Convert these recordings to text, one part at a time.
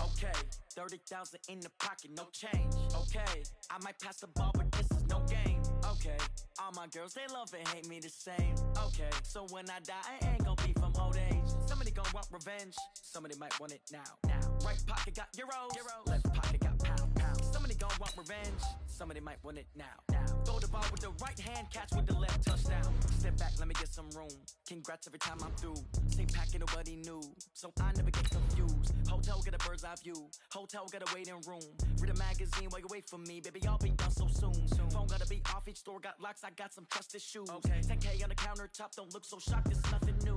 Okay, 30,000 in the pocket, no change. Okay, I might pass the ball, but this is no game. Okay, all my girls, they love and hate me the same. Okay, so when I die, I ain't gon' be from old age. Somebody gon' want revenge, somebody might want it now. Right pocket got euros, left pocket got pound. Somebody gon' want revenge, somebody might want it now. Throw the ball with the right hand, catch with the left, touchdown. Step back, let me get some room. Congrats every time I'm through. Same packet, nobody knew, so I never get confused. Hotel get a bird's eye view, hotel got a waiting room. Read a magazine while you wait for me, baby, I'll be done so soon. Phone gotta be off, each store got locks, I got some trusted shoes. 10K on the countertop, don't look so shocked, it's nothing new.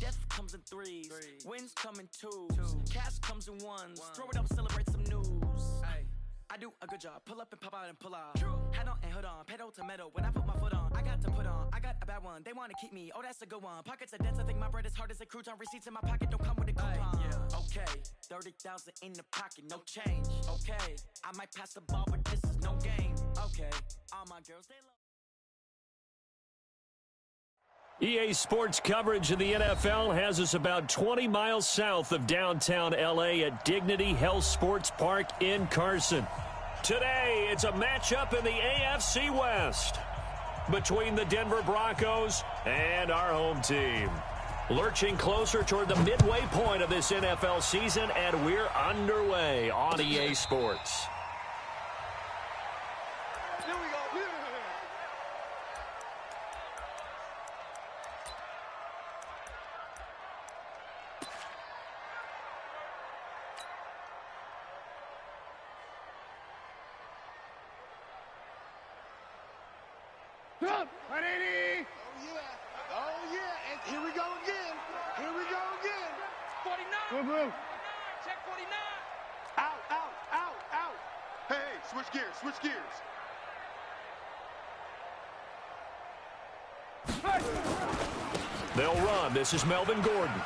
Death comes in threes, wins come in twos, cash comes in ones. Throw it up, celebrate some news. I do a good job, pull up and pop out and pull out. Head on and hood on, pedal to metal. When I put my foot on, I got to put on. I got a bad one, they wanna keep me, oh that's a good one. Pockets are dense, I think my bread is hard as a crouton. Receipts in my pocket don't come with a coupon. Okay, 30,000 in the pocket, no change. Okay, I might pass the ball, but this is no game. Okay, all my girls, they love. EA Sports coverage of the NFL has us about 20 miles south of downtown LA at Dignity Health Sports Park in Carson. Today, it's a matchup in the AFC West between the Denver Broncos and our home team. Lurching closer toward the midway point of this NFL season, and we're underway on EA Sports. Up, 180. Oh yeah, and here we go again. 49. Move. Check 49. Out. Hey, switch gears. They'll run. This is Melvin Gordon.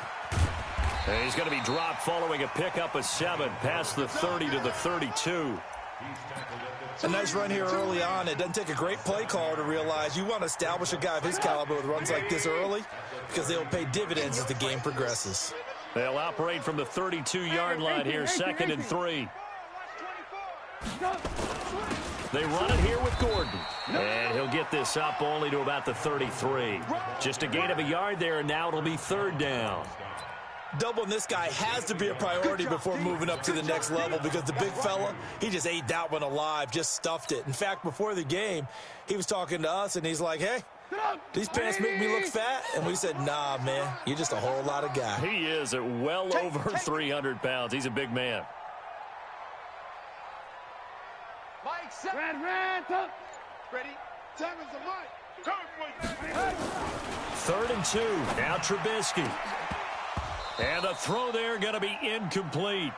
And he's going to be dropped following a pickup of 7 past the 30 to the 32. A nice run here early on. It doesn't take a great play caller to realize you want to establish a guy of his caliber with runs like this early because they'll pay dividends as the game progresses. They'll operate from the 32-yard line here, 2nd and 3. They run it here with Gordon. And he'll get this up only to about the 33. Just a gain of a yard there, and now it'll be 3rd down. Doubling this guy has to be a priority before moving up to the next level because the big fella, he just ate that one alive, just stuffed it. In fact, before the game, he was talking to us, and he's like, hey, these pants make me look fat. And we said, nah, man, you're just a whole lot of guy. He is at well over 300 pounds. He's a big man. Mike, red, up. Ready? 7's the mic. Come, please. 3rd and 2. Now Trubisky. And the throw there going to be incomplete.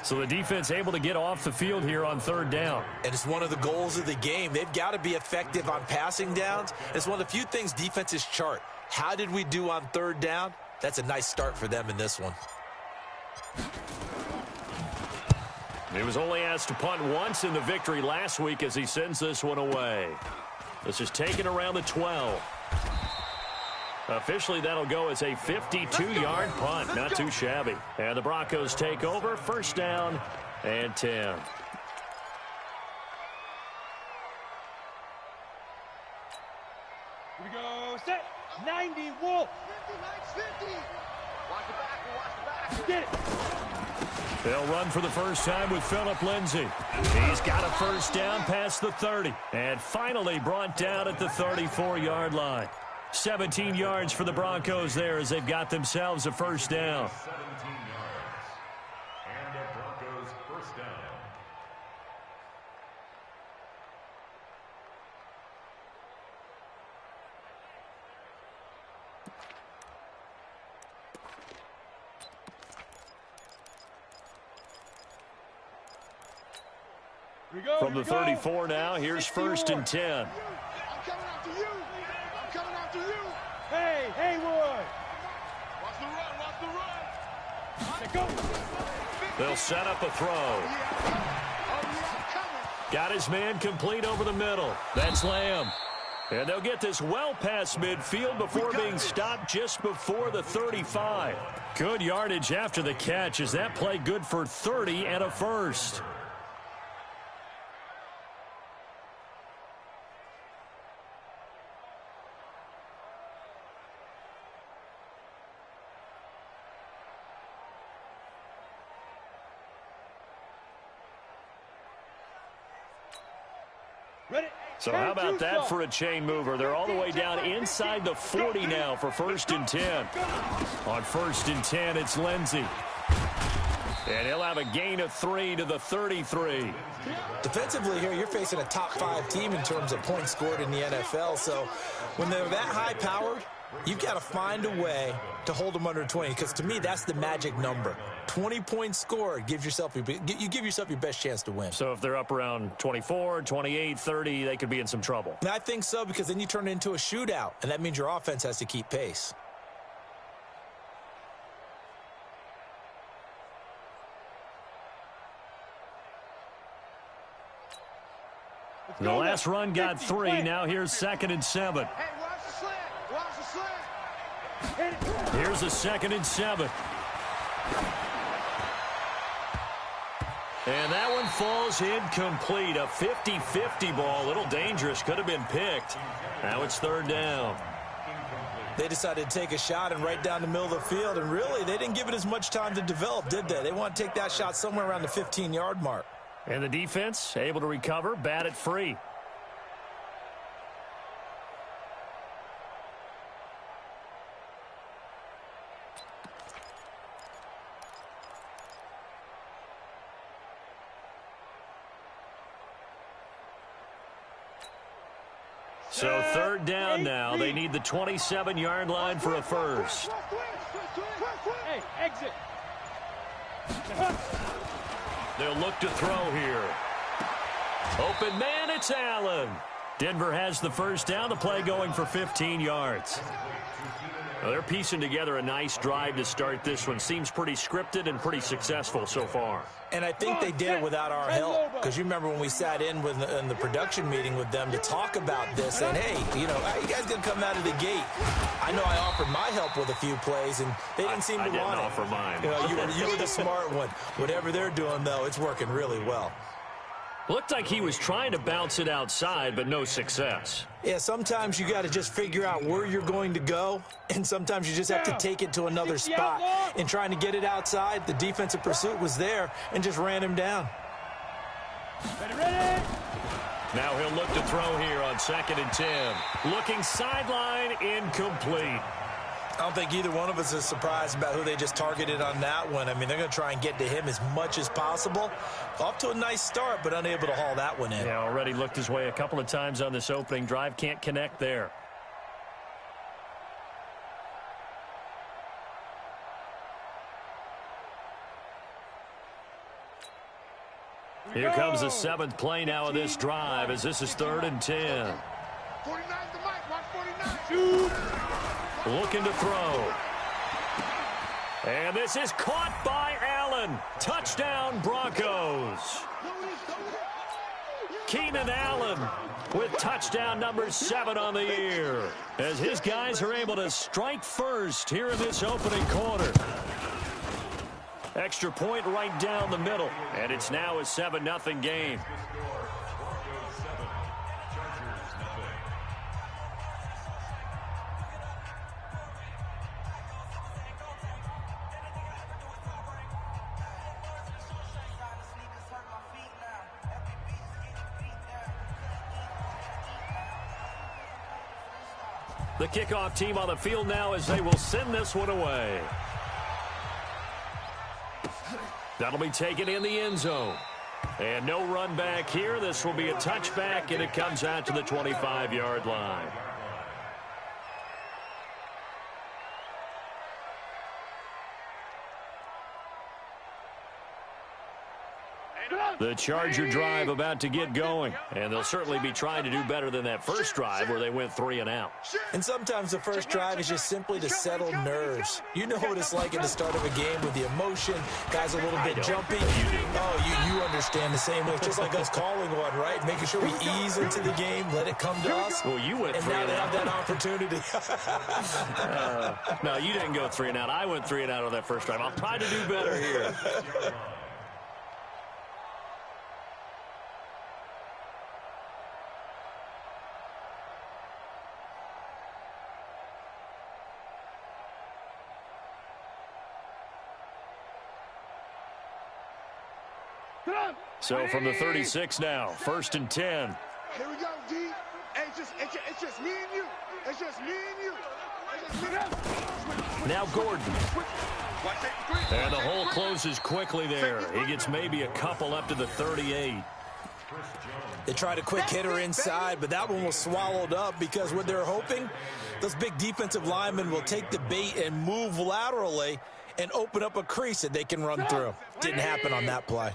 So the defense able to get off the field here on 3rd down. And it's one of the goals of the game. They've got to be effective on passing downs. It's one of the few things defenses chart. How did we do on 3rd down? That's a nice start for them in this one. He was only asked to punt once in the victory last week as he sends this one away. This is taken around the 12. Officially, that'll go as a 52-yard punt. Not too shabby. And the Broncos take over. 1st down and 10. Here we go. Set. 90. Wolf. 50. Watch the back. Get it. They'll run for the first time with Phillip Lindsay. He's got a 1st down past the 30. And finally brought down at the 34-yard line. 17 yards for the Broncos there as they've got themselves a 1st down. 17 yards. And the Broncos 1st down. From the 34 now, here's 1st and 10. Hey, Haywood. Watch the run. They'll set up a throw. Got his man complete over the middle. That's Lamb. And they'll get this well past midfield before being stopped just before the 35. Good yardage after the catch. Is that play good for 30 and a first? So how about that for a chain mover? They're all the way down inside the 40 now for 1st and 10. On 1st and 10, it's Lindsey. And he'll have a gain of 3 to the 33. Defensively here, you're facing a top 5 team in terms of points scored in the NFL. So when they're that high-powered, you've got to find a way to hold them under 20, because to me, that's the magic number. 20 points scored, you give yourself your best chance to win. So if they're up around 24, 28, 30, they could be in some trouble. And I think so, because then you turn it into a shootout, and that means your offense has to keep pace. The last run got 3. Now here's 2nd and 7. Hey, watch the slant. Watch the slant. Here's a 2nd and 7. And that one falls incomplete. A 50-50 ball. A little dangerous. Could have been picked. Now it's 3rd down. They decided to take a shot and right down the middle of the field, and really, they didn't give it as much time to develop, did they? They want to take that shot somewhere around the 15-yard mark. And the defense able to recover, bat it free. So 3rd down now. They need the 27-yard line for a first. Hey, exit. They'll look to throw here. Open man, it's Allen. Denver has the first down. The play going for 15 yards. Well, they're piecing together a nice drive to start this one. Seems pretty scripted and pretty successful so far. And I think they did it without our help, because you remember when we sat in the production meeting with them to talk about this, and hey, you know, how you guys going to come out of the gate? I know I offered my help with a few plays, and they didn't seem to want it. I didn't offer mine. You know, you were the smart one. Whatever they're doing, though, it's working really well. Looked like he was trying to bounce it outside, but no success. Yeah, sometimes you got to just figure out where you're going to go, and sometimes you just have to take it to another spot. In trying to get it outside, the defensive pursuit was there and just ran him down. Ready. Now he'll look to throw here on 2nd and 10. Looking sideline, incomplete. I don't think either one of us is surprised about who they just targeted on that one. I mean, they're going to try and get to him as much as possible. Off to a nice start, but unable to haul that one in. Yeah, already looked his way a couple of times on this opening drive. Can't connect there. Here comes the 7th play now of this drive, as this is 3rd and 10. 49 the mic. Watch 49. Looking to throw. And this is caught by Allen. Touchdown, Broncos. Keenan Allen with touchdown number 7 on the year, as his guys are able to strike first here in this opening quarter. Extra point right down the middle, and it's now a 7-0 game. The kickoff team on the field now as they will send this one away. That'll be taken in the end zone. And no run back here. This will be a touchback, and it comes out to the 25-yard line. The Charger drive about to get going, and they'll certainly be trying to do better than that first drive where they went 3 and out. And sometimes the first drive is just simply to settle nerves. You know what it's like at the start of a game with the emotion, guys a little bit jumpy. You do. Oh, you understand the same way. It's just like us calling one, right? Making sure we ease into the game, let it come to us. Well, you went 3 and and now out. they have that opportunity. No, you didn't go 3 and out. I went 3 and out on that first drive. I'll try to do better here. So from the 36 now, 1st and 10. Here we go, D. Hey, it's just me and you. It's just me and you. It's just me and you. Now Gordon. And the hole closes quickly there. He gets maybe a couple up to the 38. They tried a quick hitter inside, but that one was swallowed up because what they're hoping, those big defensive linemen will take the bait and move laterally and open up a crease that they can run through. Didn't happen on that play.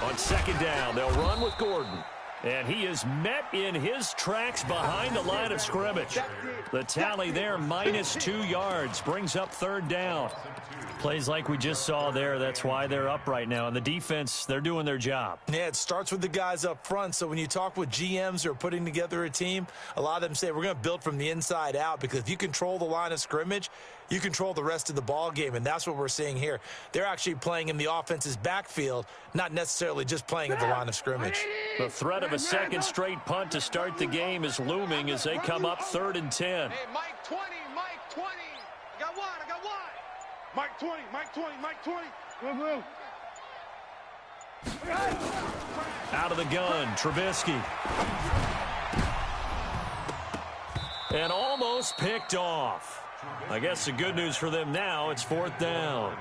On 2nd down, they'll run with Gordon. And he is met in his tracks behind the line of scrimmage. The tally there, -2 yards, brings up 3rd down. Plays like we just saw there, that's why they're up right now. And the defense, they're doing their job. Yeah, it starts with the guys up front. So when you talk with GMs who are putting together a team, a lot of them say we're going to build from the inside out, because if you control the line of scrimmage, you control the rest of the ball game, and that's what we're seeing here. They're actually playing in the offense's backfield, not necessarily just playing at the line of scrimmage. The threat of a second straight punt to start the game is looming as they come up 3rd and 10. Hey, Mike 20, Mike 20. I got one. Mike 20, Mike 20, Mike 20. Go. Out of the gun, Trubisky. And almost picked off. I guess the good news for them now, it's 4th down.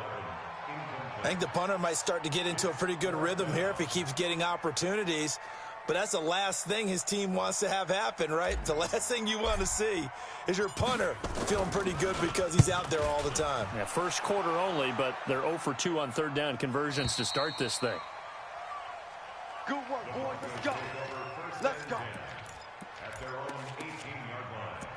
I think the punter might start to get into a pretty good rhythm here if he keeps getting opportunities. But that's the last thing his team wants to have happen, right? The last thing you want to see is your punter feeling pretty good because he's out there all the time. Yeah, first quarter only, but they're 0 for 2 on 3rd down conversions to start this thing. Good work, boys. Let's go. Let's go. At their own 18-yard line.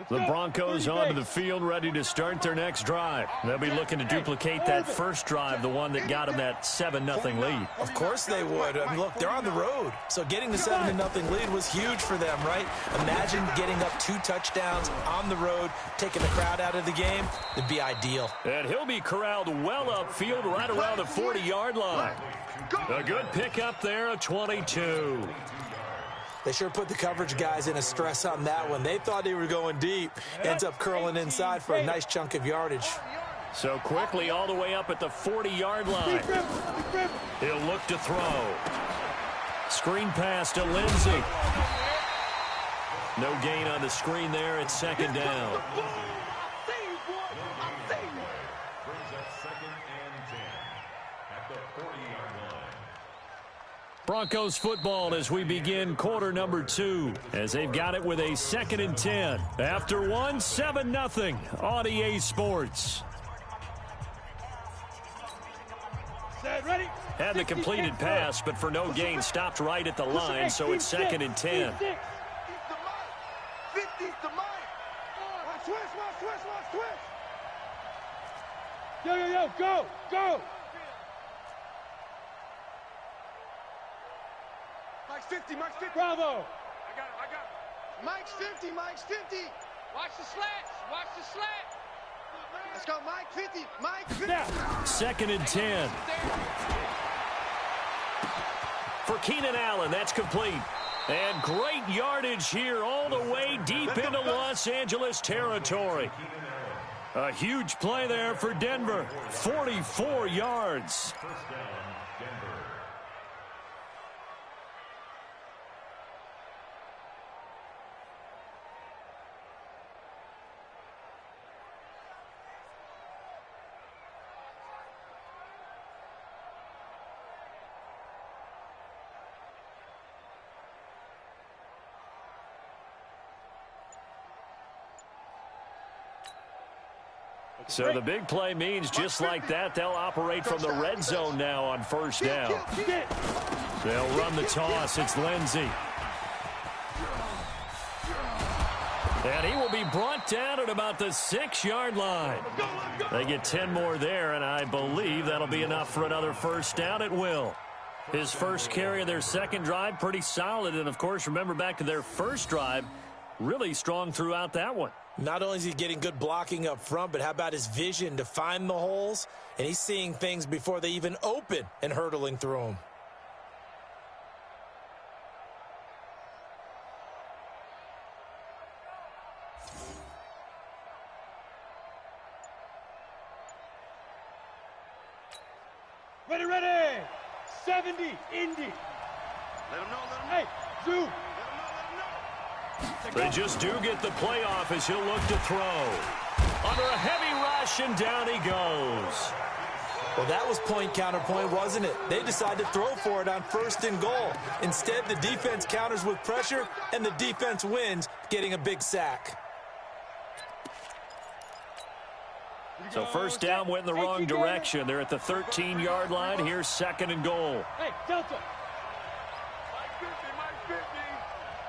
The Broncos onto the field, ready to start their next drive. They'll be looking to duplicate that first drive, the one that got them that 7-0 lead. Of course they would. I mean, look, they're on the road. So getting the 7-0 lead was huge for them, right? Imagine getting up 2 touchdowns on the road, taking the crowd out of the game. It'd be ideal. And he'll be corralled well upfield right around the 40-yard line. A good pickup there, a 22. They sure put the coverage guys in a stress on that one. They thought they were going deep. Ends up curling inside for a nice chunk of yardage. So quickly all the way up at the 40-yard line. He'll look to throw. Screen pass to Lindsey. No gain on the screen there. It's 2nd down. Brings up 2nd and 10 at the 40-yard line. Broncos football as we begin quarter number 2, as they've got it with a 2nd and 10. After 1, 7-0 on EA Sports. Ready? Had the completed pass, but for no gain, stopped right at the line, so it's 2nd and 10. 50's the mic. Watch twist. Yo, go. Mike's 50. Bravo. I got it. Mike's 50. Watch the slant. Let's go, Mike 50. Mike 50. Now, 2nd and 10. For Keenan Allen, that's complete. And great yardage here all the way deep into Los Angeles territory. A huge play there for Denver. 44 yards. First down, Denver. So the big play means just like that, they'll operate from the red zone now on first down. They'll run the toss. It's Lindsey. And he will be brought down at about the 6-yard line. They get 10 more there, and I believe that'll be enough for another first down at will. His first carry of their second drive, pretty solid. And, of course, remember back to their first drive, really strong throughout that one. Not only is he getting good blocking up front, but how about his vision to find the holes? And he's seeing things before they even open and hurtling through them. Ready. 70, Indy. Let him know. Hey, Zoo. They just do get the playoff as he'll look to throw. Under a heavy rush, and down he goes. Well, that was point counterpoint, wasn't it? They decided to throw for it on 1st and goal. Instead, the defense counters with pressure, and the defense wins, getting a big sack. So first down went in the wrong direction. They're at the 13-yard line. Here's 2nd and goal. Hey, Delta. Mike 50.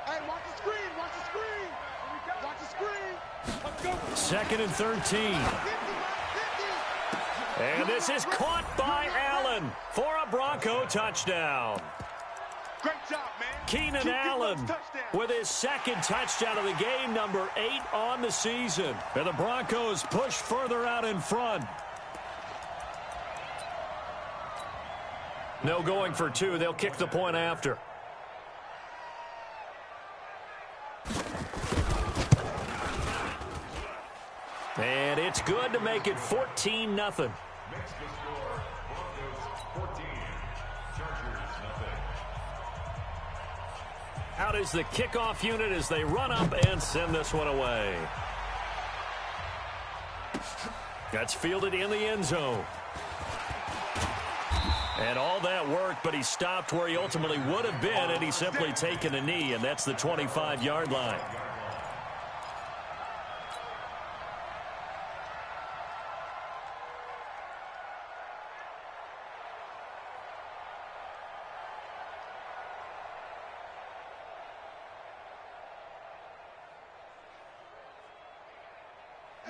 Hey, watch the screen. Watch the screen. Let's go. 2nd and 13. And this is caught by Allen for a Bronco touchdown. Great job, man. Keenan Allen with his 2nd touchdown of the game, number 8 on the season. And the Broncos push further out in front. No going for 2. They'll kick the point after. And it's good to make it 14-0. Next to score, Broncos 14, Chargers nothing. Out is the kickoff unit as they run up and send this one away. That's fielded in the end zone. And all that work, but he stopped where he ultimately would have been, and he's simply taken a knee, and that's the 25-yard line.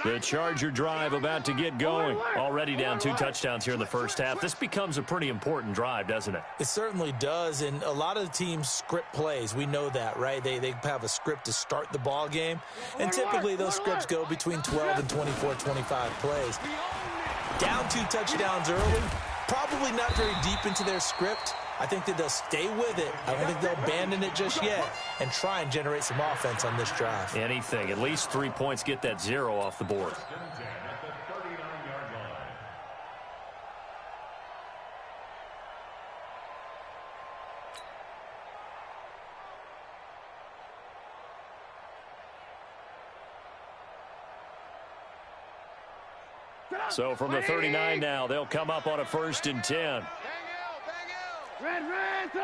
The Charger drive about to get going. Already down 2 touchdowns here in the first half. This becomes a pretty important drive, doesn't it? It certainly does, and a lot of the teams script plays. We know that, right? They have a script to start the ball game, and typically those scripts go between 12 and 24, 25 plays. Down 2 touchdowns early, probably not very deep into their script. I think that they'll stay with it. I don't think they'll abandon it just yet and try and generate some offense on this drive. Anything. At least 3 points, get that 0 off the board. So from the 39 now, they'll come up on a 1st and 10. Red, throw.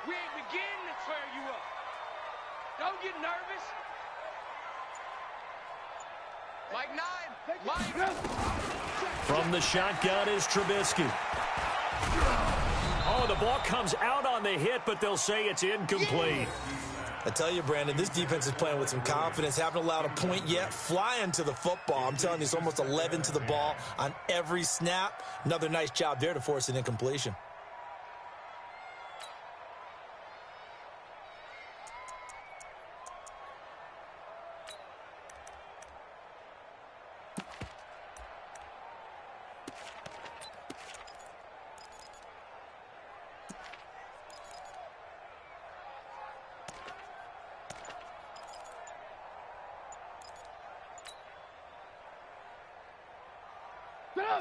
We ain't beginning to tear you up. Don't get nervous. Mike 9. From the shotgun is Trubisky. Oh, the ball comes out on the hit, but they'll say it's incomplete. I tell you, Brandon, this defense is playing with some confidence. Haven't allowed a point yet. Flying to the football. I'm telling you, it's almost 11 to the ball on every snap. Another nice job there to force an incompletion.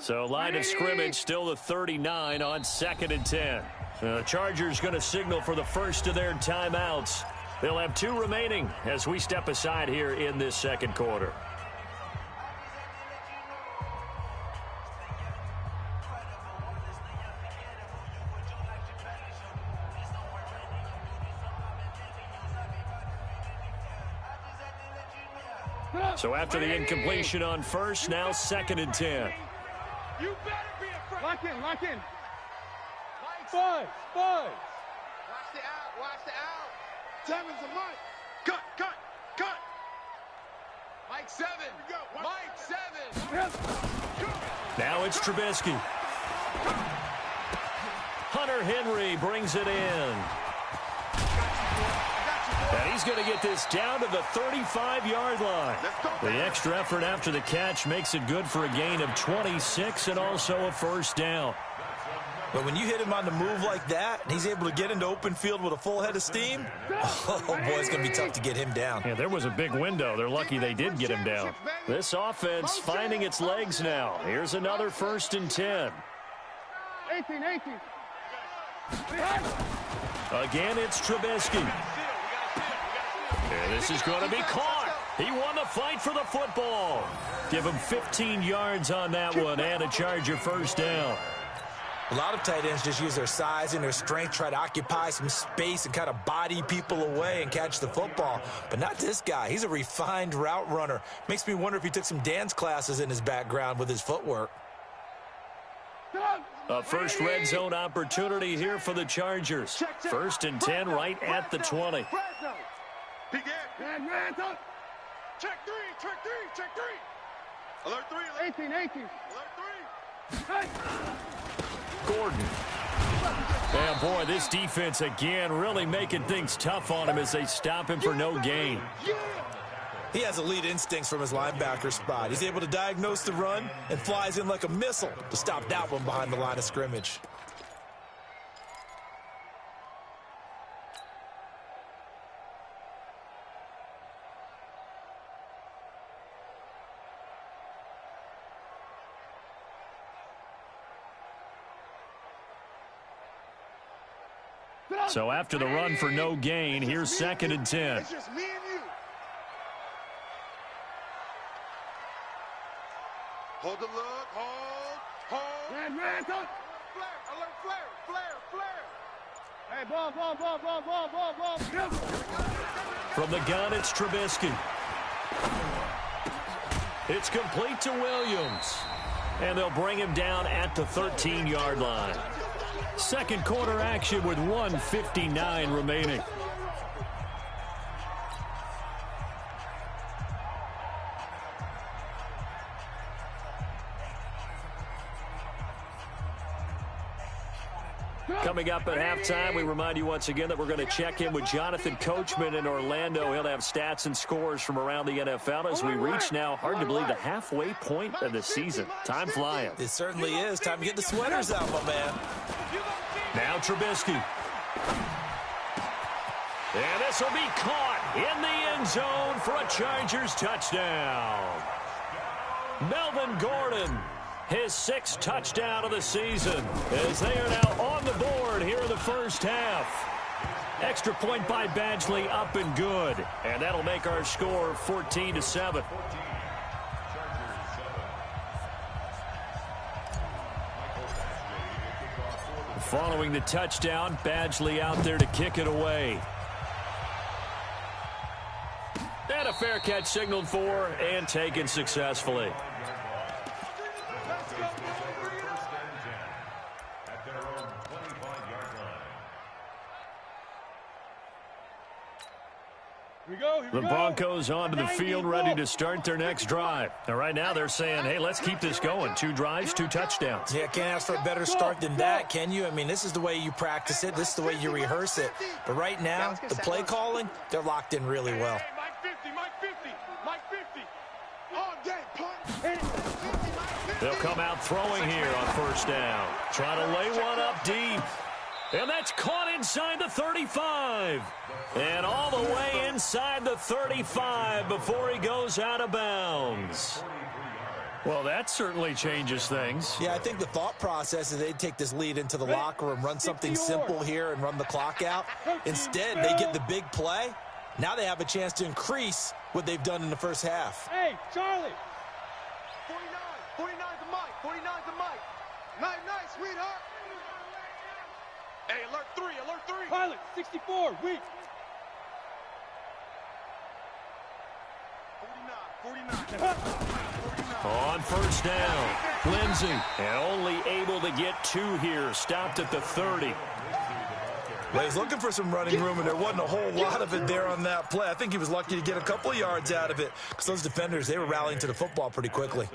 So line of scrimmage still the 39 on 2nd and 10. The Chargers going to signal for the first of their timeouts. They'll have 2 remaining as we step aside here in this second quarter. So after the incompletion on first, now 2nd and 10. You better be afraid. Lock in, lock in. Five. Watch the out, watch the out. Seven's a Mike. Cut. Mike 7. Mike 7. Now it's Trubisky. Hunter Henry brings it in. And he's going to get this down to the 35-yard line. The extra effort after the catch makes it good for a gain of 26 and also a first down. But when you hit him on the move like that, and he's able to get into open field with a full head of steam, oh, boy, it's going to be tough to get him down. Yeah, there was a big window. They're lucky they did get him down. This offense finding its legs now. Here's another 1st and 10. 18. Again, it's Trubisky. And this is going to be caught. He won the fight for the football. Give him 15 yards on that one and a Charger first down. A lot of tight ends just use their size and their strength, try to occupy some space and kind of body people away and catch the football. But not this guy. He's a refined route runner. Makes me wonder if he took some dance classes in his background with his footwork. A first red zone opportunity here for the Chargers. 1st and 10 right at the 20. Check three. Alert 3. 18. Alert 3. Gordon. And boy, this defense again really making things tough on him as they stop him for no gain. He has elite instincts from his linebacker spot. He's able to diagnose the run and flies in like a missile to stop that one behind the line of scrimmage. So after the run for no gain, here's 2nd and 10. It's just me and you. Hold the look. Hold. Ran. Flare. Alert flare. Hey, ball. From the gun, it's Trubisky. It's complete to Williams. And they'll bring him down at the 13-yard line. Second quarter action with 1:59 remaining. Coming up at halftime, we remind you once again that we're going to check in with Jonathan Coachman in Orlando. He'll have stats and scores from around the NFL as we reach now, hard to believe, the halfway point of the season. Time flying. It certainly is. Time to get the sweaters out, my man. Now Trubisky. And this will be caught in the end zone for a Chargers touchdown. Melvin Gordon, his 6th touchdown of the season, as they are now on the board here in the first half. Extra point by Badgley, up and good. And that'll make our score 14-7. Following the touchdown, Badgley out there to kick it away. And a fair catch signaled for and taken successfully. The Broncos onto the field, ready to start their next drive. Now, right now, they're saying, hey, let's keep this going. 2 drives, 2 touchdowns. Yeah, can't ask for a better start than that, can you? I mean, this is the way you practice it. This is the way you rehearse it. But right now, the play calling, they're locked in really well. Mike 50. All day, punt. They'll come out throwing here on first down. Trying to lay one up deep. And that's caught inside the 35. And all the way inside the 35 before he goes out of bounds. Well, that certainly changes things. Yeah, I think the thought process is they'd take this lead into the locker room, run something simple here and run the clock out. Instead, they get the big play. Now they have a chance to increase what they've done in the first half. Hey, Charlie. 49 to Mike. Night, sweetheart. Hey, alert 3. Pilot, 64, weak. On first down, Lindsey, and only able to get 2 here, stopped at the 30. Well, he's looking for some running room, and there wasn't a whole lot of it there on that play. I think he was lucky to get a couple of yards out of it because those defenders, they were rallying to the football pretty quickly.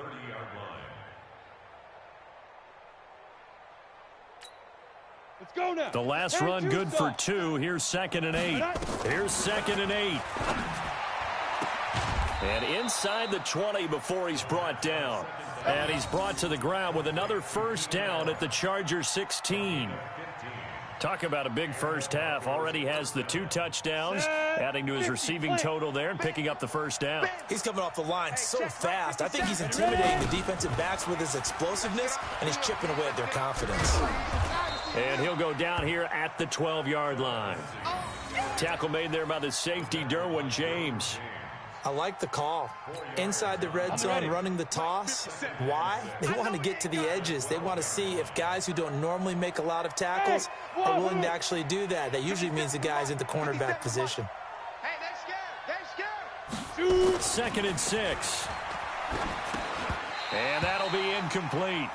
Let's go now. The last run good for 2. Here's 2nd and 8. Here's 2nd and 8. And inside the 20 before he's brought down. And he's brought to the ground with another first down at the Chargers 16. Talk about a big first half. Already has the 2 touchdowns, adding to his receiving total there and picking up the first down. He's coming off the line so fast. I think he's intimidating the defensive backs with his explosiveness, and he's chipping away at their confidence. And he'll go down here at the 12-yard line. Tackle made there by the safety, Derwin James. I like the call. Inside the red zone, running the toss. Why? They want to get to the edges. They want to see if guys who don't normally make a lot of tackles are willing to actually do that. That usually means the guy's in the cornerback position. Hey, they're scared. 2nd and 6. And that'll be incomplete.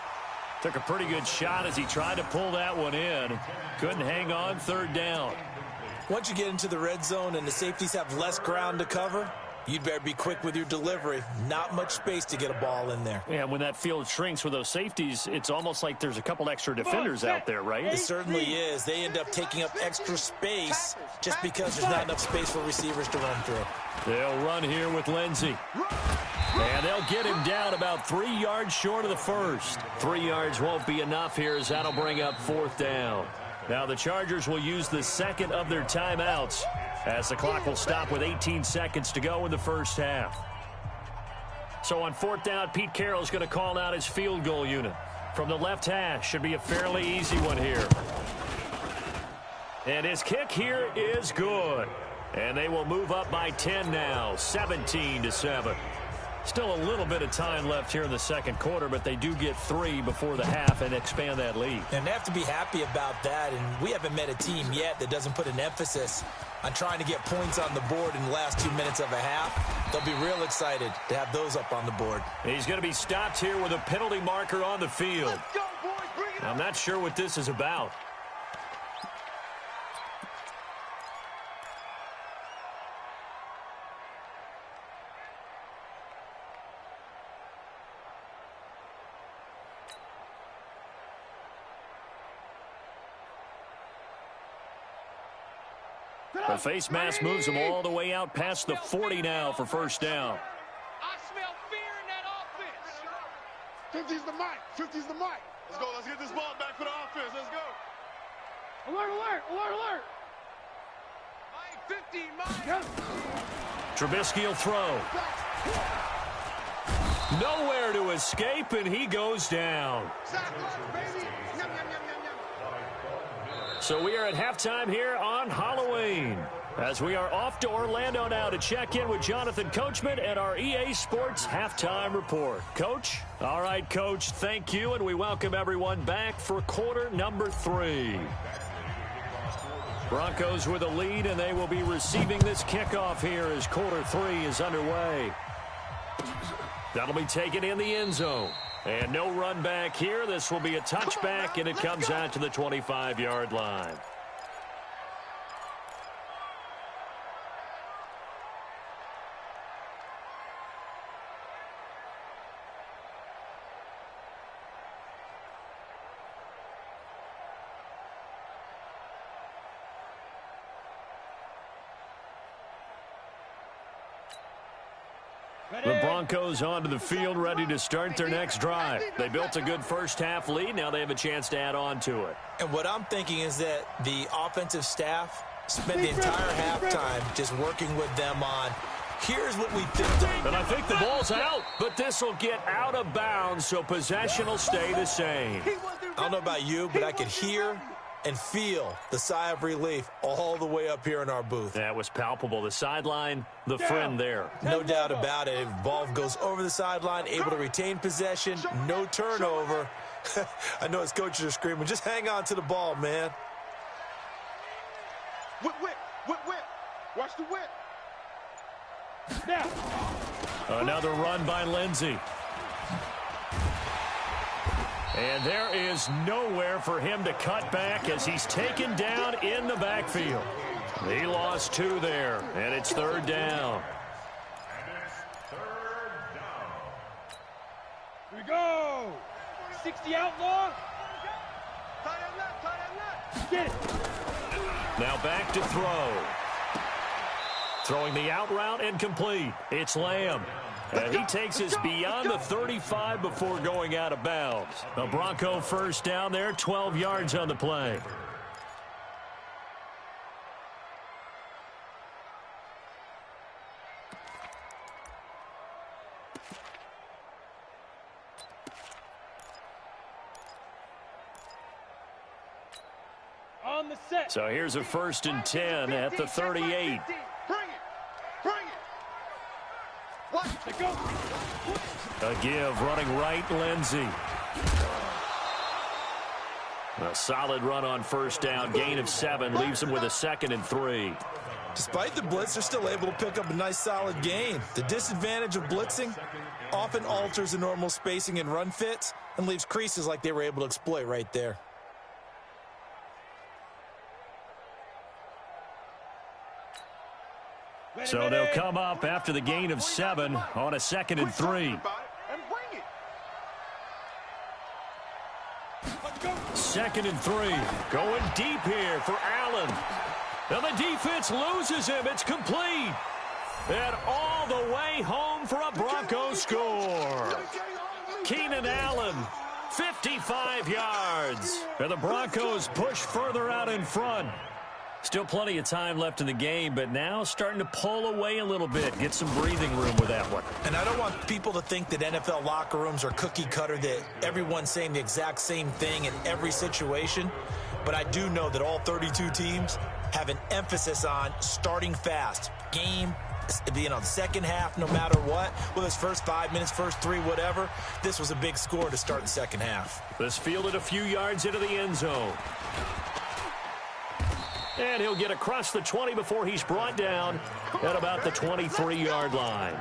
Took a pretty good shot as he tried to pull that one in. Couldn't hang on, 3rd down. Once you get into the red zone and the safeties have less ground to cover, you'd better be quick with your delivery. Not much space to get a ball in there. Yeah, when that field shrinks with those safeties, it's almost like there's a couple extra defenders out there, right? It certainly is. They end up taking up extra space just because there's not enough space for receivers to run through. They'll run here with Lindsey. And they'll get him down about 3 yards short of the first. 3 yards won't be enough here as that'll bring up 4th down. Now the Chargers will use the 2nd of their timeouts as the clock will stop with 18 seconds to go in the first half. So on 4th down, Pete Carroll's going to call out his field goal unit. From the left hash, should be a fairly easy one here. And his kick here is good. And they will move up by 10 now, 17-7. Still a little bit of time left here in the second quarter, but they do get 3 before the half and expand that lead. And they have to be happy about that, and we haven't met a team yet that doesn't put an emphasis on trying to get points on the board in the last 2 minutes of a half. They'll be real excited to have those up on the board. He's going to be stopped here with a penalty marker on the field. Let's go, boys. Bring it I'm not sure what this is about. The face mask moves him all the way out past the 40 now for first down. I smell fear in that offense. 50's the mic. 50's the mic. Let's go. Let's get this ball back for the offense. Let's go. Alert, alert, alert, alert. Mike, 50, Mike. Trubisky will throw. Nowhere to escape, and he goes down. So we are at halftime here on Halloween, as we are off to Orlando now to check in with Jonathan Coachman and our EA Sports Halftime Report. Coach? All right, Coach, thank you, and we welcome everyone back for quarter number 3. Broncos with a lead, and they will be receiving this kickoff here as quarter 3 is underway. That'll be taken in the end zone. And no run back here. This will be a touchback, and it comes out to the 25-yard line. The Broncos onto the field, ready to start their next drive. They built a good first-half lead. Now they have a chance to add on to it. And what I'm thinking is that the offensive staff spent the entire halftime just working with them on, here's what we think. And I think the ball's out, but this will get out of bounds, so possession will stay the same. I don't know about you, but I could hear and feel the sigh of relief all the way up here in our booth. That was palpable. The sideline, the friend there. No doubt about it. Ball goes over the sideline, able to retain possession, no turnover. I know his coaches are screaming, just hang on to the ball, man. Whip, whip, whip, whip. Watch the whip. Now. Another run by Lindsey. And there is nowhere for him to cut back as he's taken down in the backfield. He lost 2 there, and it's 3rd down. Here we go. 60 outlaw. Get it. Now back to throw. Throwing the out route and complete. It's Lamb. And he takes us beyond the 35 before going out of bounds. A Bronco first down there, 12 yards on the play. On the set. So here's a 1st and 10 at the 38. Bring it. What? Go. A give, running right, Lindsey. A solid run on 1st down, gain of 7, leaves him with a 2nd and 3. Despite the blitz, they're still able to pick up a nice solid gain. The disadvantage of blitzing often alters the normal spacing and run fits and leaves creases like they were able to exploit right there. So they'll come up after the gain of 7 on a 2nd and 3. 2nd and 3. Going deep here for Allen. And the defense loses him. It's complete. And all the way home for a Broncos score. Keenan Allen, 55 yards. And the Broncos push further out in front. Still plenty of time left in the game, but now starting to pull away a little bit. Get some breathing room with that one. And I don't want people to think that NFL locker rooms are cookie cutter, that everyone's saying the exact same thing in every situation. But I do know that all 32 teams have an emphasis on starting fast. Game, the second half, no matter what. Whether it's first 5 minutes, first 3, whatever. This was a big score to start the second half. This fielded a few yards into the end zone. And he'll get across the 20 before he's brought down at about the 23-yard line.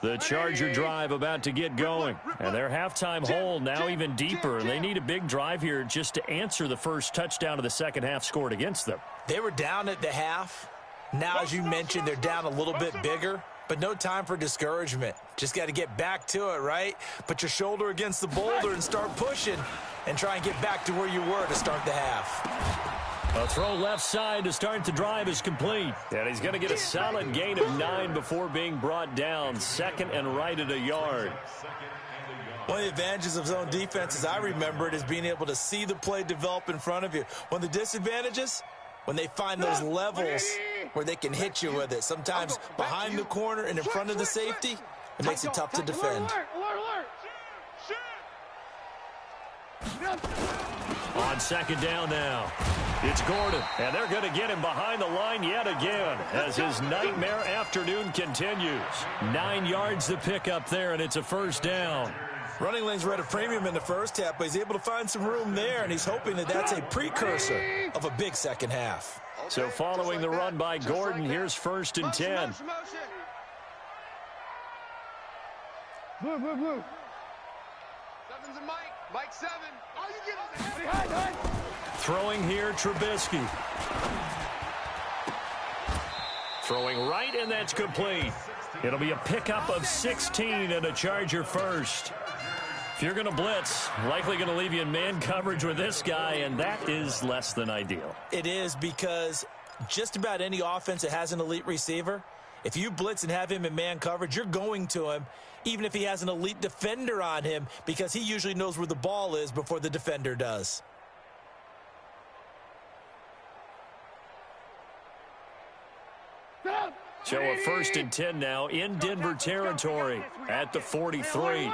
The Charger drive about to get going. And their halftime hole now even deeper. And they need a big drive here just to answer the first touchdown of the second half scored against them. They were down at the half. Now, as you mentioned, they're down a little bit bigger. But no time for discouragement. Just got to get back to it, right? Put your shoulder against the boulder and start pushing. And try and get back to where you were to start the half. A throw left side to start the drive is complete. And he's going to get a solid gain of 9 before being brought down. 2nd and right at a yard. One of the advantages of zone defense, as I remember it, is being able to see the play develop in front of you. One of the disadvantages, when they find those levels where they can hit you with it. Sometimes behind the corner and in front of the safety, it makes it tough to defend. On 2nd down now. It's Gordon, and they're going to get him behind the line yet again as his nightmare afternoon continues. 9 yards to pick up there, and it's a first down. Running lanes were at a premium in the first half, but he's able to find some room there, and he's hoping that that's a precursor of a big second half. So following the run by Gordon, here's 1st and 10. Blue. 7's a Mike. Mike 7. All you get is a Throwing here, Trubisky. Throwing right, and that's complete. It'll be a pickup of 16 and a Charger first. If you're going to blitz, likely going to leave you in man coverage with this guy, and that is less than ideal. It is, because just about any offense that has an elite receiver, if you blitz and have him in man coverage, you're going to him, even if he has an elite defender on him, because he usually knows where the ball is before the defender does. So a 1st and 10 now in Denver territory at the 43.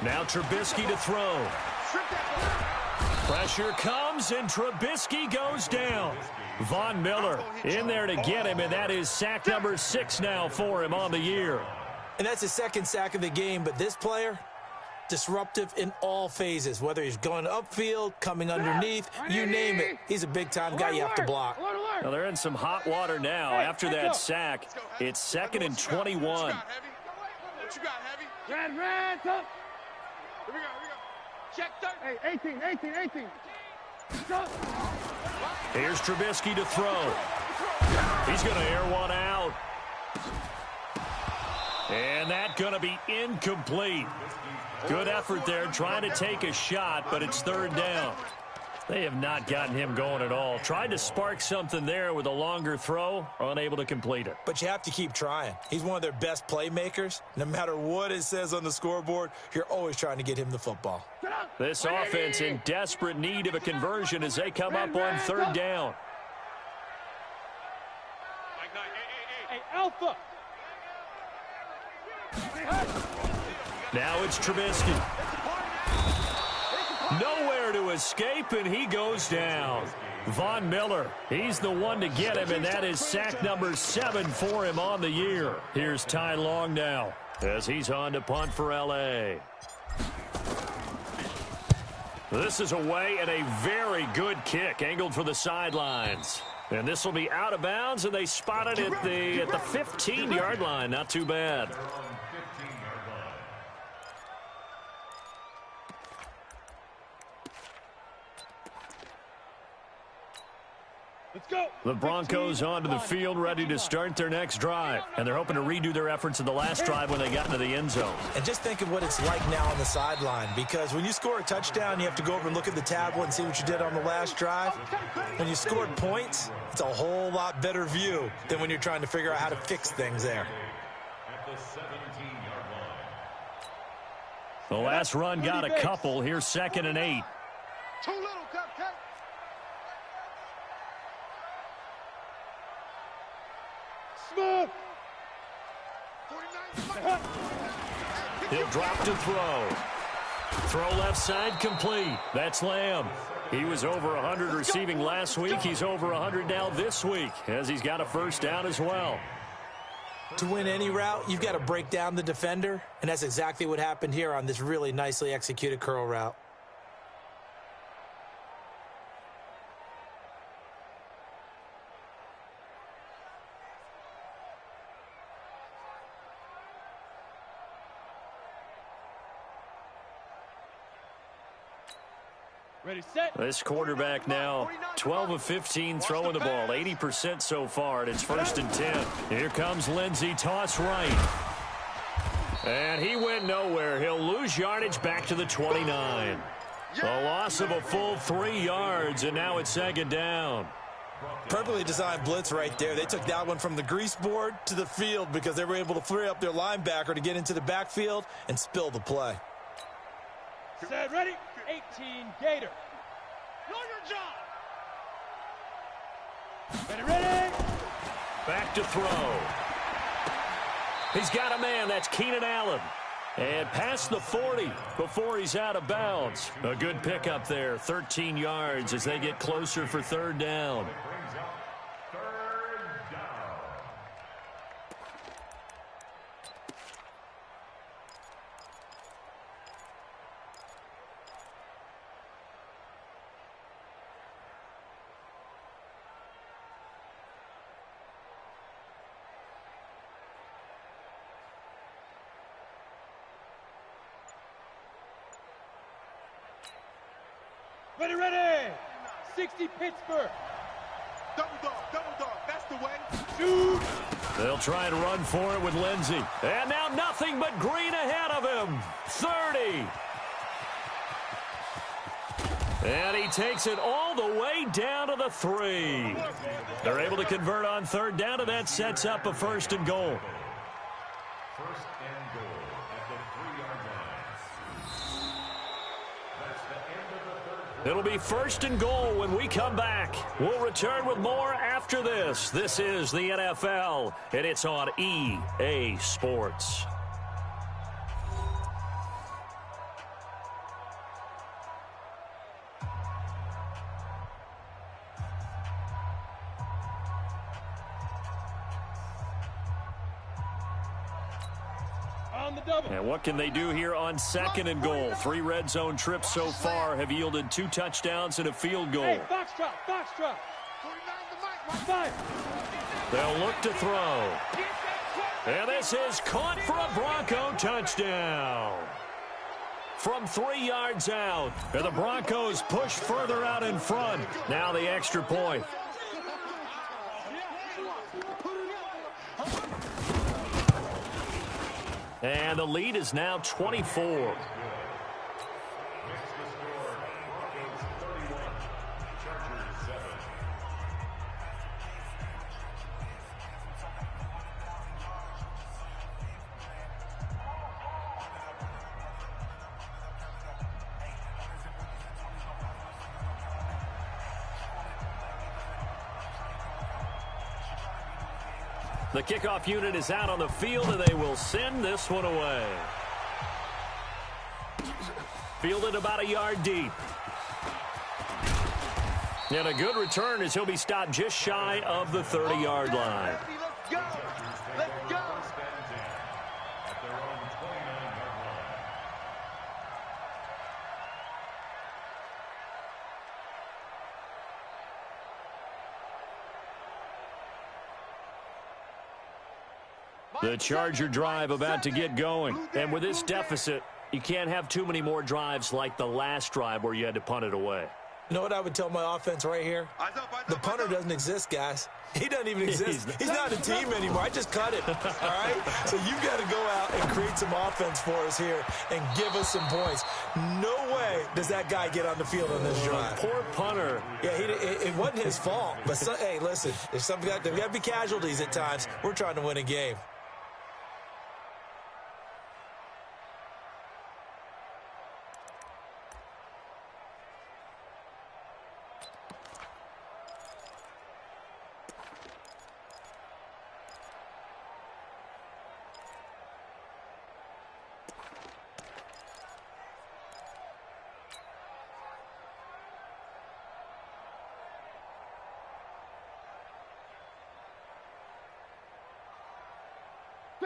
Now Trubisky to throw. Pressure comes, and Trubisky goes down. Von Miller in there to get him, and that is sack number 6 now for him on the year. And that's his second sack of the game, but this player, disruptive in all phases, whether he's going upfield, coming underneath, you name it. He's a big-time guy you have to block. Well, they're in some hot water now after that sack. It's 2nd and 21. What you got, Heavy? Red, up. Here we go. Check 30. Hey, 18. Go. Here's Trubisky to throw. He's going to air one out. And that's going to be incomplete. Good effort there trying to take a shot, but it's 3rd down. They have not gotten him going at all. Tried to spark something there with a longer throw, unable to complete it. But you have to keep trying. He's one of their best playmakers. No matter what it says on the scoreboard, you're always trying to get him the football. This offense in desperate need of a conversion as they come up on 3rd down. Hey, Alpha. Now it's Trubisky. Nowhere to escape, and he goes down. Von Miller, he's the one to get him, and that is sack number 7 for him on the year. Here's Ty Long now as he's on to punt for L.A. This is away, and a very good kick angled for the sidelines. And this will be out of bounds, and they spot it at the 15-yard line. Not too bad. Let's go. The Broncos onto the field, ready to start their next drive. And they're hoping to redo their efforts in the last drive when they got into the end zone. And just think of what it's like now on the sideline, because when you score a touchdown, you have to go over and look at the tablet and see what you did on the last drive. When you scored points, it's a whole lot better view than when you're trying to figure out how to fix things there. The last run got a couple. Here's 2nd and 8. Too little, cut. Smoke. He'll drop to throw. Throw left side complete. That's Lamb. He was over 100 receiving last week. He's over 100 now this week as he's got a first down as well. To win any route, you've got to break down the defender, and that's exactly what happened here on this really nicely executed curl route. Ready, set. This quarterback now 12 of 15 throwing the ball, 80% so far, and it's 1st and 10. Here comes Lindsey, toss right. And he went nowhere. He'll lose yardage back to the 29. A loss of a full 3 yards, and now it's 2nd down. Perfectly designed blitz right there. They took that one from the grease board to the field because they were able to free up their linebacker to get into the backfield and spill the play. Set, ready. 18, Gator. Know your job. Ready. Back to throw. He's got a man. That's Keenan Allen. And past the 40 before he's out of bounds. A good pickup there, 13 yards as they get closer for 3rd down. Ready. 60, Pittsburgh. Double dog. That's the way. Shoot. They'll try and run for it with Lindsey. And now nothing but green ahead of him. 30. And he takes it all the way down to the 3. They're able to convert on 3rd down, and that sets up a 1st and goal. First and goal at the 3-yard line. That's the end of the 3rd quarter. It'll be 1st and goal when we come back. We'll return with more after this. This is the NFL, and it's on EA Sports. on the double. And what can they do here on 2nd and goal? 3 red zone trips so far have yielded 2 touchdowns and a field goal. Hey, foxtrot, foxtrot. 5. They'll look to throw. And this is caught for a Bronco touchdown. From 3 yards out. And the Broncos push further out in front. Now the extra point. And the lead is now 24. The kickoff unit is out on the field, and they will send this one away. Fielded about a yard deep. And a good return as he'll be stopped just shy of the 30-yard line. Let's go. Let's go. The Charger drive about to get going. And with this deficit, you can't have too many more drives like the last drive where you had to punt it away. You know what I would tell my offense right here? The punter doesn't exist, guys. He doesn't even exist. He's not a team anymore. I just cut him, all right? So you got to go out and create some offense for us here and give us some points. No way does that guy get on the field on this drive. Poor punter. Yeah, it wasn't his fault. But, hey, listen, there's got to be casualties at times. We're trying to win a game.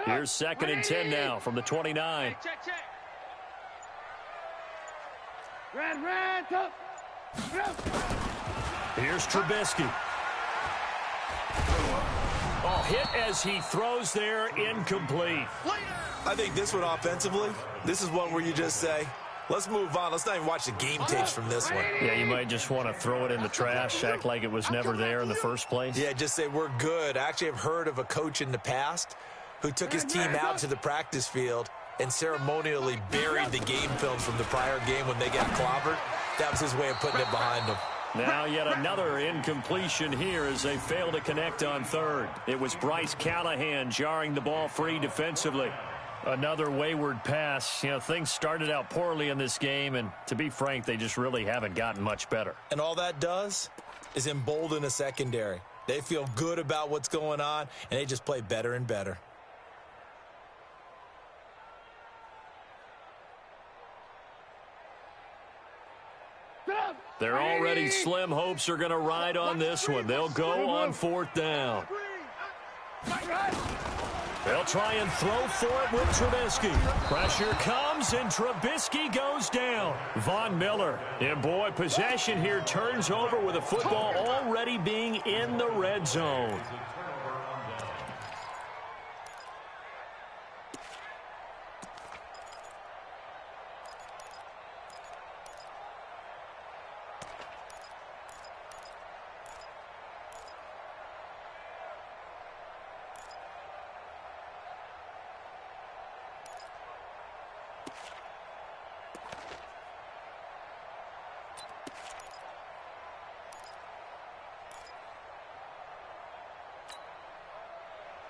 Here's 2nd and 10 now from the 29. Check. Ran, tough. Here's Trubisky. Oh, hit as he throws there, incomplete. I think this one offensively, this is one where you just say, let's move on. Let's not even watch the game tapes from this one. Yeah, you might just want to throw it in the trash, act like it was never there in the first place. Yeah, just say we're good. I actually have heard of a coach in the past who took his team out to the practice field and ceremonially buried the game film from the prior game when they got clobbered. That was his way of putting it behind them. Now yet another incompletion here as they fail to connect on 3rd. It was Bryce Callahan jarring the ball free defensively. Another wayward pass. You know, things started out poorly in this game, and to be frank, they just really haven't gotten much better. And all that does is embolden a secondary. They feel good about what's going on, and they just play better and better. Their already slim hopes are going to ride on this one. They'll go on 4th down. They'll try and throw for it with Trubisky. Pressure comes, and Trubisky goes down. Von Miller. And, boy, possession here turns over with the football already being in the red zone.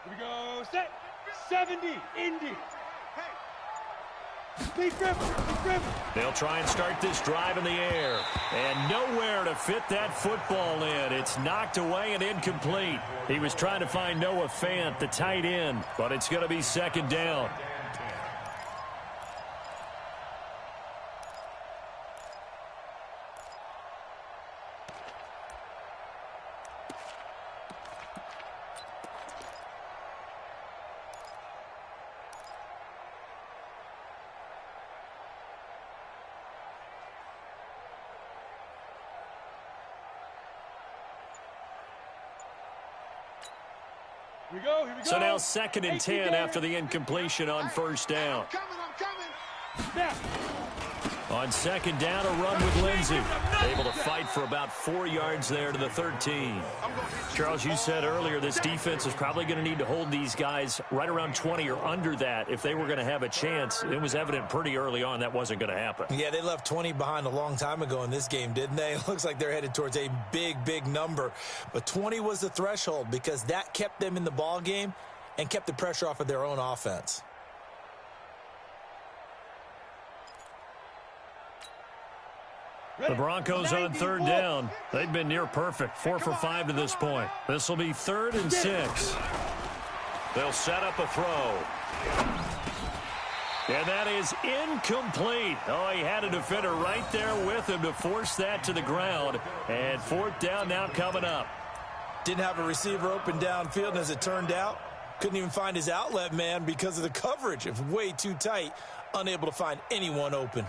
Here we go, set. 70, Indy. Lee Griffin. They'll try and start this drive in the air. And nowhere to fit that football in. It's knocked away and incomplete. He was trying to find Noah Fant, the tight end, but it's going to be 2nd down. Here we go, here we go. So now 2nd and 10 after the incompletion on first down. I'm coming. Snap. On 2nd down, a run with Lindsey. Able to fight for about 4 yards there to the 13. Charles, you said earlier this defense is probably going to need to hold these guys right around 20 or under that if they were going to have a chance. It was evident pretty early on that wasn't going to happen. Yeah, they left 20 behind a long time ago in this game, didn't they? It looks like they're headed towards a big, big number. But 20 was the threshold because that kept them in the ball game and kept the pressure off of their own offense. The Broncos on 3rd down. They've been near perfect, 4 for 5 to this point. This will be 3rd and 6. They'll set up a throw. And that is incomplete. Oh, he had a defender right there with him to force that to the ground. And 4th down now coming up. Didn't have a receiver open downfield, and as it turned out, couldn't even find his outlet man because of the coverage. It was way too tight, unable to find anyone open.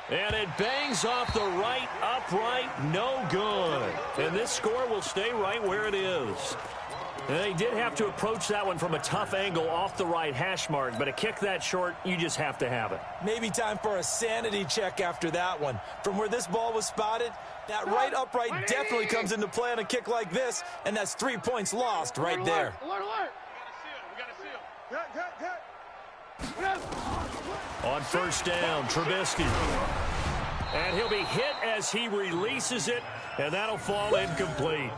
And it bangs off the right upright, no good. And this score will stay right where it is. And they did have to approach that one from a tough angle off the right hash mark, but a kick that short, you just have to have it. Maybe time for a sanity check after that one. From where this ball was spotted, that right upright definitely comes into play on a kick like this, and that's 3 points lost right there. Alert, alert. We got a seal. On 1st down, Trubisky. And he'll be hit as he releases it, and that'll fall incomplete.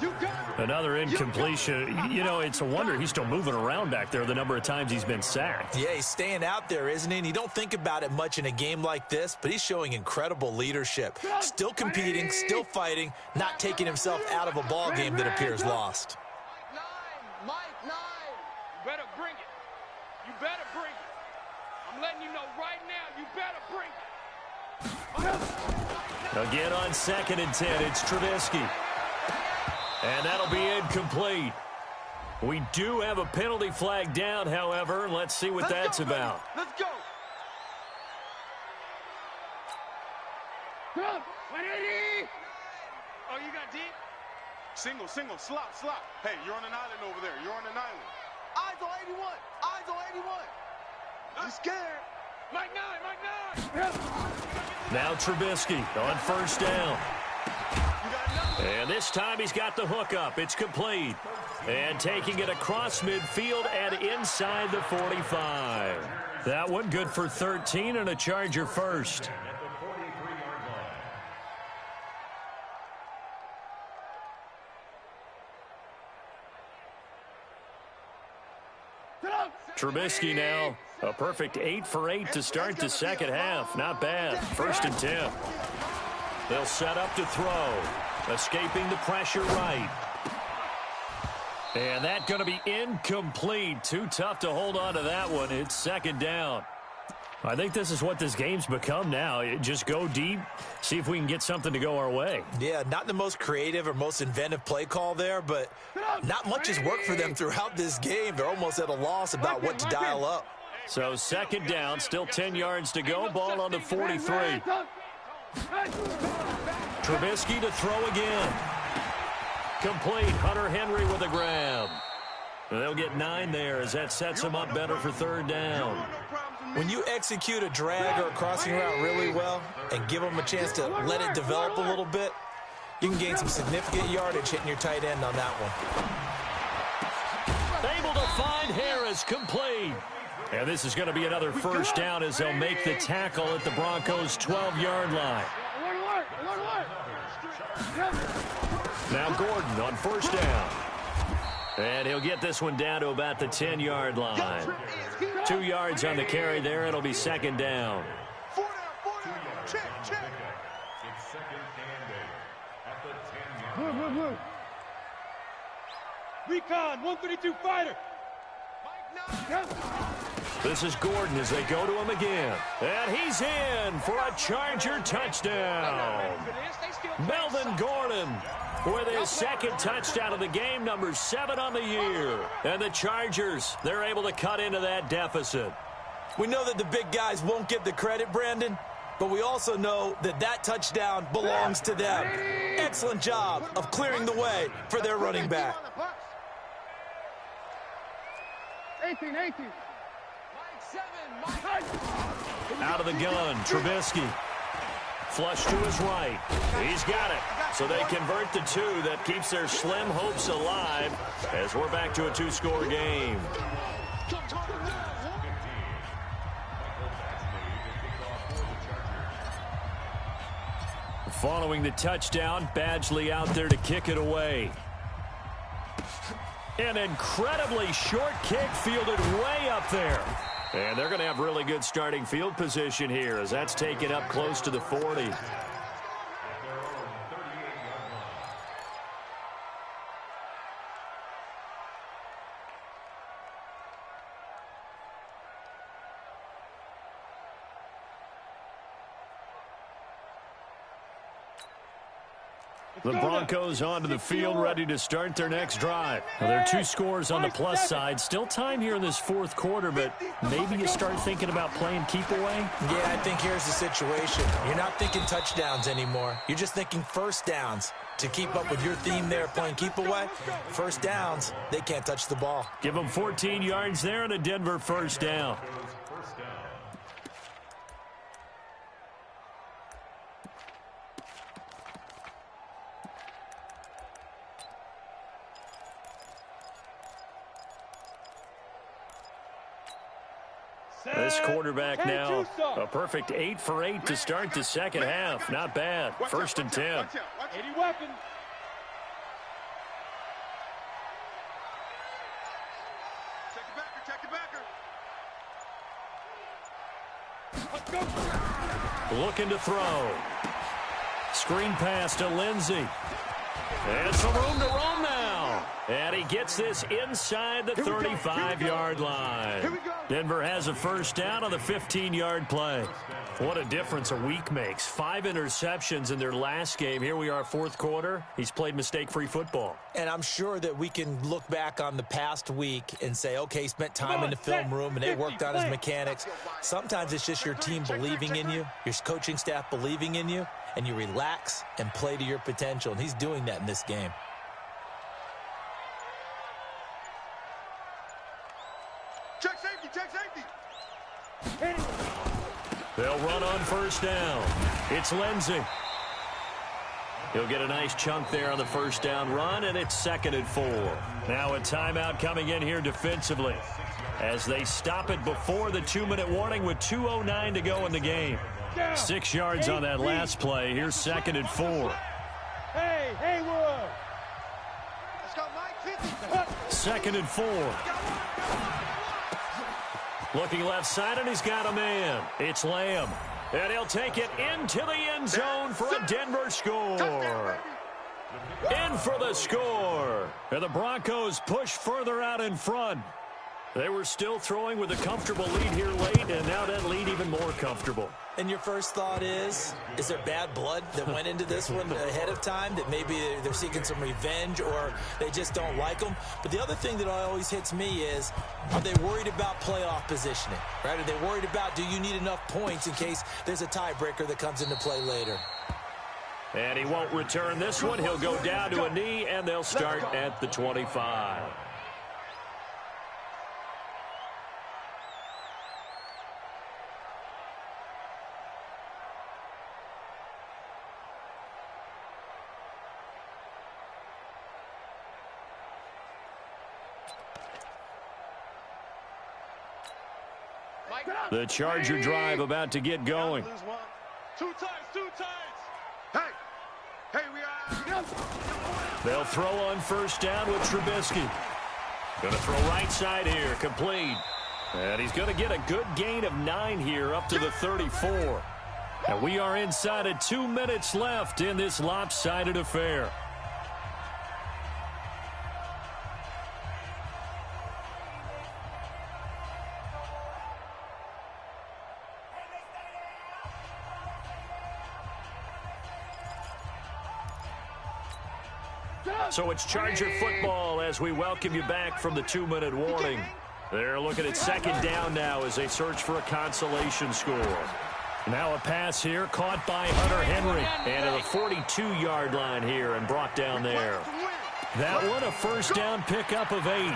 Another incompletion. You know, it's a wonder he's still moving around back there the number of times he's been sacked. Yeah, he's staying out there, isn't he? And you don't think about it much in a game like this, but he's showing incredible leadership. Still competing, still fighting, not taking himself out of a ball game that appears lost. Mike 9. You better bring it. You better bring it. I'm letting you know right now, you better bring it. Again on 2nd and 10, it's Trubisky. And that'll be incomplete. We do have a penalty flag down, however. Let's see what that's about. Let's go. 180. Oh, you got deep? Single, slop. Hey, you're on an island over there. You're on an island. Eyes on 81. Eyes on 81. I'm scared. Mike 9. Now Trubisky on 1st down. And this time he's got the hook up. It's complete. And taking it across midfield and inside the 45. That one good for 13 and a Charger first. Trubisky now, a perfect 8 for 8 to start the second half. Not bad. 1st and 10. They'll set up to throw. Escaping the pressure right. And that's going to be incomplete. Too tough to hold on to that one. It's 2nd down. I think this is what this game's become now. Just go deep, see if we can get something to go our way. Yeah, not the most creative or most inventive play call there, but not much has worked for them throughout this game. They're almost at a loss about what to dial up. So 2nd down, still 10 yards to go. Ball on the 43. Trubisky to throw again. Complete. Hunter Henry with a grab. They'll get 9 there as that sets them up better for 3rd down. When you execute a drag or a crossing route really well and give them a chance to let it develop a little bit, you can gain some significant yardage hitting your tight end on that one. Able to find Harris, complete. And this is going to be another 1st down as they'll make the tackle at the Broncos' 12-yard line. Now Gordon on 1st down. And he'll get this one down to about the 10-yard line. 2 yards on the carry there. It'll be 2nd down. 4 down. Check. It's 2nd and 8 at the 10-yard line. Recon, 132 fighter. This is Gordon as they go to him again. And he's in for a Charger touchdown. Melvin Gordon with his 2nd touchdown of the game, number 7 on the year. And the Chargers, they're able to cut into that deficit. We know that the big guys won't get the credit, Brandon, but we also know that that touchdown belongs to them. Excellent job of clearing the way for their running back. 18. Out of the gun, Trubisky. Flush to his right. He's got it. So they convert the two. That keeps their slim hopes alive as we're back to a two-score game. Following the touchdown, Badgley out there to kick it away. An incredibly short kick fielded way up there. And they're going to have really good starting field position here as that's taken up close to the 40. The Broncos onto the field, ready to start their next drive. Well, there are two scores on the plus side. Still time here in this fourth quarter, but maybe you start thinking about playing keep away? Yeah, I think here's the situation. You're not thinking touchdowns anymore. You're just thinking first downs. To keep up with your theme there, playing keep away, first downs, they can't touch the ball. Give them 14 yards there and a Denver first down. This quarterback now, a perfect 8 for 8 to start the second half. Not bad. First and 10. 80 weapon. Check the backer. Looking to throw. Screen pass to Lindsey. And some room to roam now. And he gets this inside the 35-yard line. Denver has a first down on the 15-yard play. What a difference a week makes. 5 interceptions in their last game. Here we are, fourth quarter. He's played mistake-free football. And I'm sure that we can look back on the past week and say, okay, he spent time in the film room and they worked on his mechanics. Sometimes it's just your team believing in you, your coaching staff believing in you, and you relax and play to your potential. And he's doing that in this game. Check safety. They'll run on first down. It's Lindsey. He'll get a nice chunk there on the first down run, and it's 2nd and 4. Now a timeout coming in here defensively as they stop it before the 2-minute warning with 2:09 to go in the game. 6 yards on that last play. Here's 2nd and 4. Hey, Haywood. Let's go, Mike. 2nd and 4. Looking left side, and he's got a man. It's Lamb. And he'll take it into the end zone for a Denver score. In for the score. And the Broncos push further out in front. They were still throwing with a comfortable lead here late, and now that lead even more comfortable. And your first thought is there bad blood that went into this one ahead of time, that maybe they're seeking some revenge or they just don't like them? But the other thing that always hits me is, are they worried about playoff positioning? Right? Are they worried about, do you need enough points in case there's a tiebreaker that comes into play later? And he won't return this one. He'll go down to a knee, and they'll start at the 25. The Charger drive about to get going. Two times. Hey, we are. They'll throw on first down with Trubisky. Going to throw right side here, complete. And he's going to get a good gain of 9 here up to the 34. And we are inside of 2 minutes left in this lopsided affair. So it's Charger football as we welcome you back from the 2-minute warning. They're looking at second down now as they search for a consolation score. Now a pass here caught by Hunter Henry. And to the 42-yard line here and brought down there. That one a first down pickup of 8.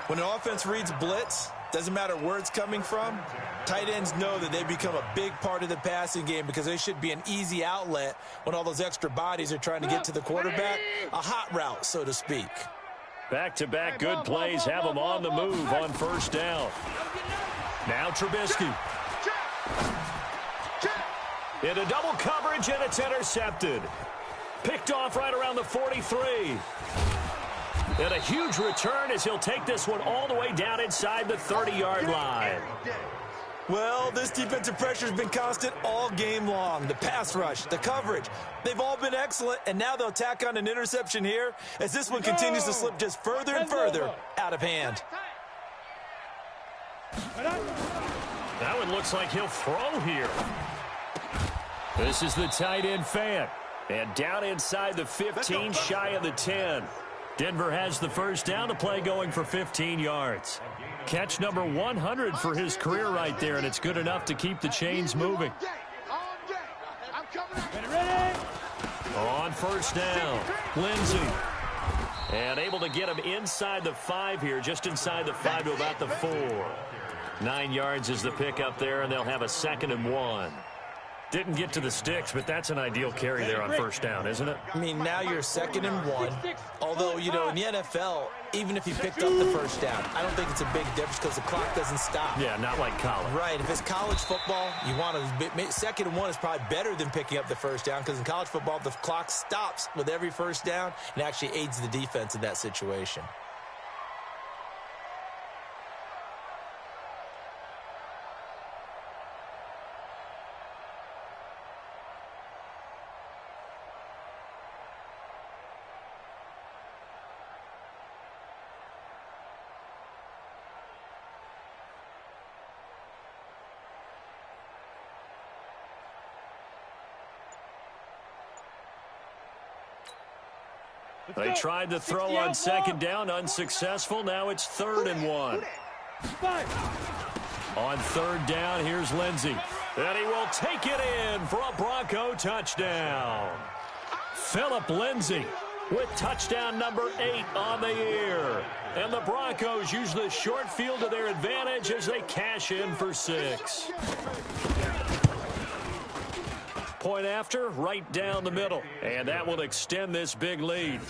When an offense reads blitz, doesn't matter where it's coming from, tight ends know that they become a big part of the passing game because they should be an easy outlet when all those extra bodies are trying to get to the quarterback. A hot route, so to speak. Back-to-back good plays have them on the move on first down. Now Trubisky. Into double coverage, and it's intercepted. Picked off right around the 43. And a huge return as he'll take this one all the way down inside the 30-yard line. Well, this defensive pressure has been constant all game long. The pass rush, the coverage, they've all been excellent, and now they'll tack on an interception here as this one continues to slip just further and further out of hand. That one looks like he'll throw here. This is the tight end fan. And down inside the 15, shy of the 10. Denver has the first down. The play going for 15 yards. Catch number 100 for his career right there, and it's good enough to keep the chains moving. On first down, Lindsey. And able to get him inside the 5 here, just inside the 5 to about the 4. 9 yards is the pickup there, and they'll have a 2nd and 1. Didn't get to the sticks, but that's an ideal carry there on first down, isn't it? I mean, now you're 2nd and 1. Although, you know, in the NFL, even if you picked up the first down, I don't think it's a big difference because the clock doesn't stop. Yeah, not like college. Right. If it's college football, you want to 2nd and 1 is probably better than picking up the first down because in college football, the clock stops with every first down and actually aids the defense in that situation. They tried to throw on 2nd down, unsuccessful. Now it's 3rd and 1. On 3rd down, here's Lindsey. And he will take it in for a Bronco touchdown. Phillip Lindsey with touchdown number 8 on the year. And the Broncos use the short field to their advantage as they cash in for 6. Point after, right down the middle. And that will extend this big lead.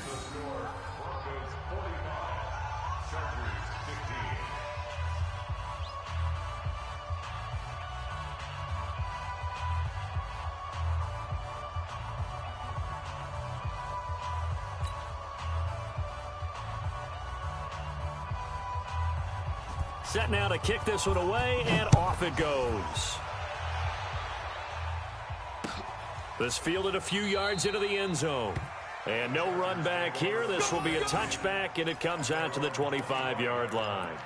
Set now to kick this one away, and off it goes. This fielded a few yards into the end zone. And no run back here. This will be a touchback, and it comes out to the 25-yard line.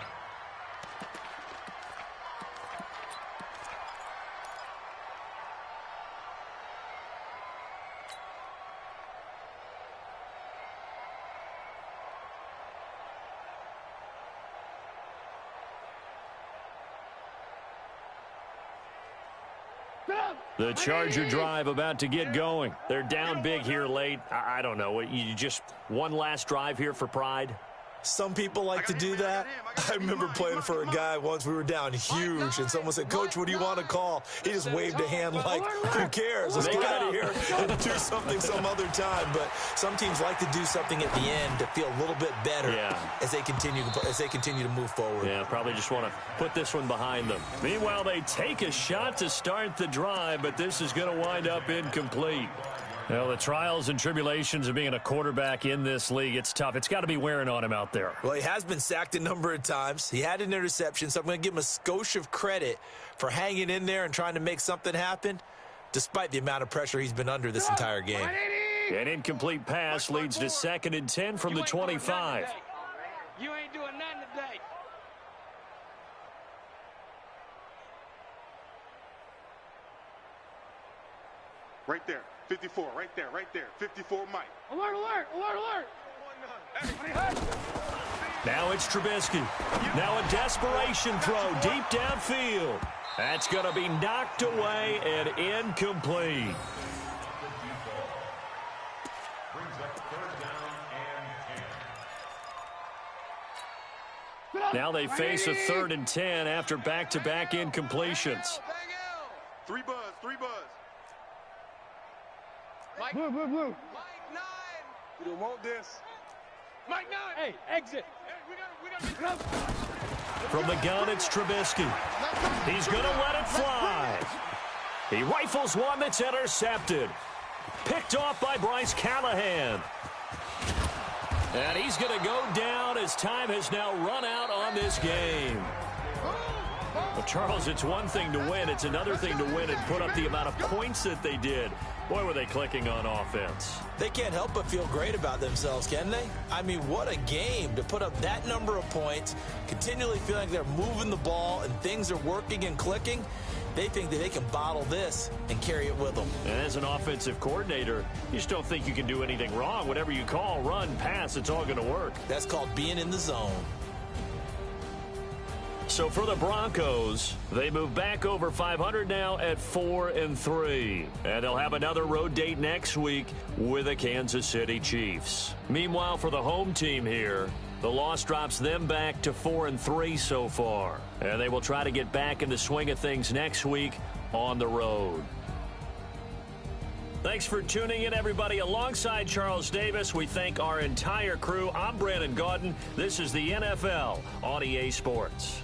The Charger drive about to get going. They're down big here late. I don't know. You just one last drive here for pride? Some people like to do that. I remember playing for a guy once. We were down huge, and someone said, "Coach, what do you want to call?" He just waved a hand like, "Who cares? Let's get out of here and do something some other time." But some teams like to do something at the end to feel a little bit better as they continue to move forward. Yeah, probably just want to put this one behind them. Meanwhile, they take a shot to start the drive, but this is going to wind up incomplete. Well, the trials and tribulations of being a quarterback in this league, it's tough. It's got to be wearing on him out there. Well, he has been sacked a number of times. He had an interception, so I'm going to give him a skosh of credit for hanging in there and trying to make something happen, despite the amount of pressure he's been under this entire game. An incomplete pass leads to 2nd and 10 from the 25. You ain't doing nothing today. Right there. 54, right there, 54, Mike. Alert, alert, alert, alert. Now it's Trubisky. Now a desperation throw deep downfield. That's going to be knocked away and incomplete. Now they face a 3rd and 10 after back-to-back incompletions. 3 buzz, 3 buzz. Mike, Blue. Mike 9. We don't want this. Mike 9. Hey, exit. Hey, we got From the gun, it's Trubisky. He's going to let it fly. He rifles one that's intercepted. Picked off by Bryce Callahan. And he's going to go down as time has now run out on this game. Well, Charles, it's one thing to win. It's another thing to win and put up the amount of points that they did. Boy, were they clicking on offense. They can't help but feel great about themselves, can they? I mean, what a game to put up that number of points, continually feeling like they're moving the ball and things are working and clicking. They think that they can bottle this and carry it with them. And as an offensive coordinator, you just don't think you can do anything wrong. Whatever you call, run, pass, it's all going to work. That's called being in the zone. So for the Broncos, they move back over 500 now at 4-3. And they'll have another road date next week with the Kansas City Chiefs. Meanwhile, for the home team here, the loss drops them back to 4-3 so far. And they will try to get back in the swing of things next week on the road. Thanks for tuning in, everybody. Alongside Charles Davis, we thank our entire crew. I'm Brandon Gaudin. This is the NFL on EA Sports.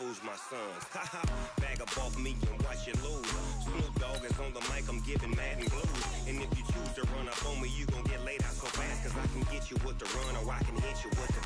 Fools my sons. Bag up off me and watch you lose. Snoop Dogg is on the mic, I'm giving Madden blues. And if you choose to run up on me, you gon' get laid out so fast, cause I can get you with the run or I can hit you with the